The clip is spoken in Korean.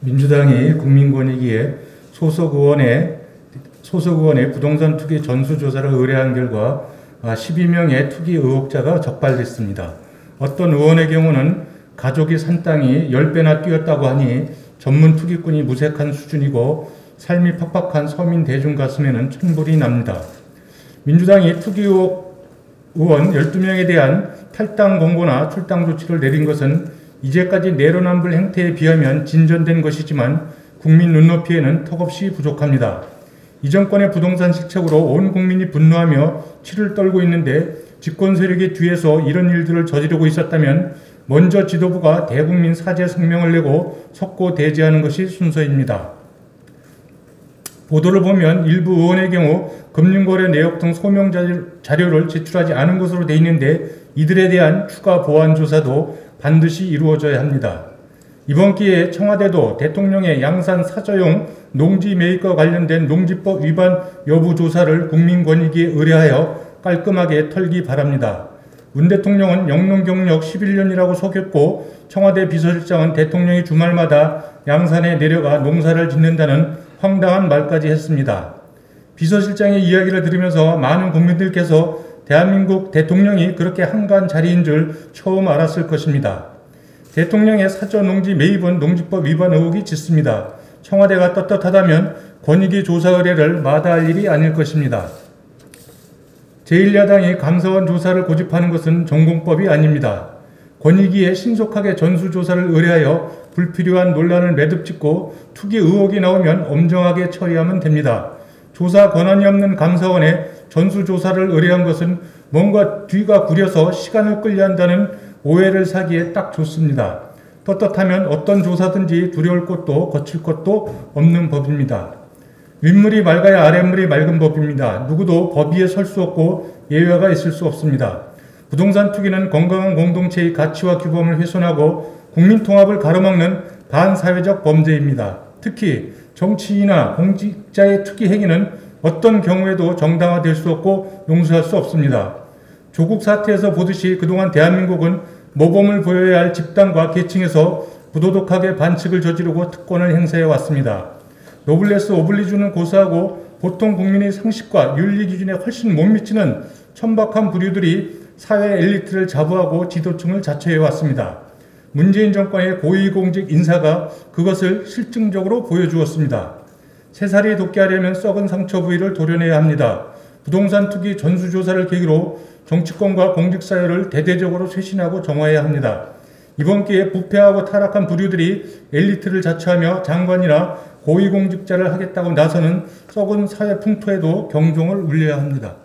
민주당이 국민권익위에 소속 의원의 부동산 투기 전수조사를 의뢰한 결과 12명의 투기 의혹자가 적발됐습니다. 어떤 의원의 경우는 가족이 산 땅이 10배나 뛰었다고 하니 전문 투기꾼이 무색한 수준이고 삶이 팍팍한 서민 대중 가슴에는 천불이 납니다. 민주당이 투기 의원 12명에 대한 탈당 공고나 출당 조치를 내린 것은 이제까지 내로남불 행태에 비하면 진전된 것이지만 국민 눈높이에는 턱없이 부족합니다. 이 정권의 부동산 실책으로 온 국민이 분노하며 치를 떨고 있는데 집권 세력이 뒤에서 이런 일들을 저지르고 있었다면 먼저 지도부가 대국민 사죄 성명을 내고 석고 대지하는 것이 순서입니다. 보도를 보면 일부 의원의 경우 금융거래 내역 등 소명 자료를 제출하지 않은 것으로 돼 있는데 이들에 대한 추가 보완 조사도 반드시 이루어져야 합니다. 이번 기회에 청와대도 대통령의 양산 사저용 농지 매입과 관련된 농지법 위반 여부 조사를 국민권익위에 의뢰하여 깔끔하게 털기 바랍니다. 문 대통령은 영농 경력 11년이라고 속였고 청와대 비서실장은 대통령이 주말마다 양산에 내려가 농사를 짓는다는 황당한 말까지 했습니다. 비서실장의 이야기를 들으면서 많은 국민들께서 대한민국 대통령이 그렇게 한가한 자리인 줄 처음 알았을 것입니다. 대통령의 사저 농지 매입은 농지법 위반 의혹이 짙습니다. 청와대가 떳떳하다면 권익위 조사 의뢰를 마다할 일이 아닐 것입니다. 제1야당이 감사원 조사를 고집하는 것은 전공법이 아닙니다. 권익위에 신속하게 전수조사를 의뢰하여 불필요한 논란을 매듭짓고 투기 의혹이 나오면 엄정하게 처리하면 됩니다. 조사 권한이 없는 감사원에 전수조사를 의뢰한 것은 뭔가 뒤가 구려서 시간을 끌려 한다는 오해를 사기에 딱 좋습니다. 떳떳하면 어떤 조사든지 두려울 것도 거칠 것도 없는 법입니다. 윗물이 맑아야 아랫물이 맑은 법입니다. 누구도 법 위에 설 수 없고 예외가 있을 수 없습니다. 부동산 투기는 건강한 공동체의 가치와 규범을 훼손하고 국민 통합을 가로막는 반사회적 범죄입니다. 특히 정치인이나 공직자의 투기 행위는 어떤 경우에도 정당화될 수 없고 용서할 수 없습니다. 조국 사태에서 보듯이 그동안 대한민국은 모범을 보여야 할 집단과 계층에서 부도덕하게 반칙을 저지르고 특권을 행사해 왔습니다. 노블레스 오블리주는 고사하고 보통 국민의 상식과 윤리 기준에 훨씬 못 미치는 천박한 부류들이 사회 엘리트를 자부하고 지도층을 자처해 왔습니다. 문재인 정권의 고위공직 인사가 그것을 실증적으로 보여주었습니다. 새살이 돋게 하려면 썩은 상처 부위를 도려내야 합니다. 부동산 투기 전수조사를 계기로 정치권과 공직사회를 대대적으로 쇄신하고 정화해야 합니다. 이번 기회에 부패하고 타락한 부류들이 엘리트를 자처하며 장관이나 고위공직자를 하겠다고 나서는 썩은 사회 풍토에도 경종을 울려야 합니다.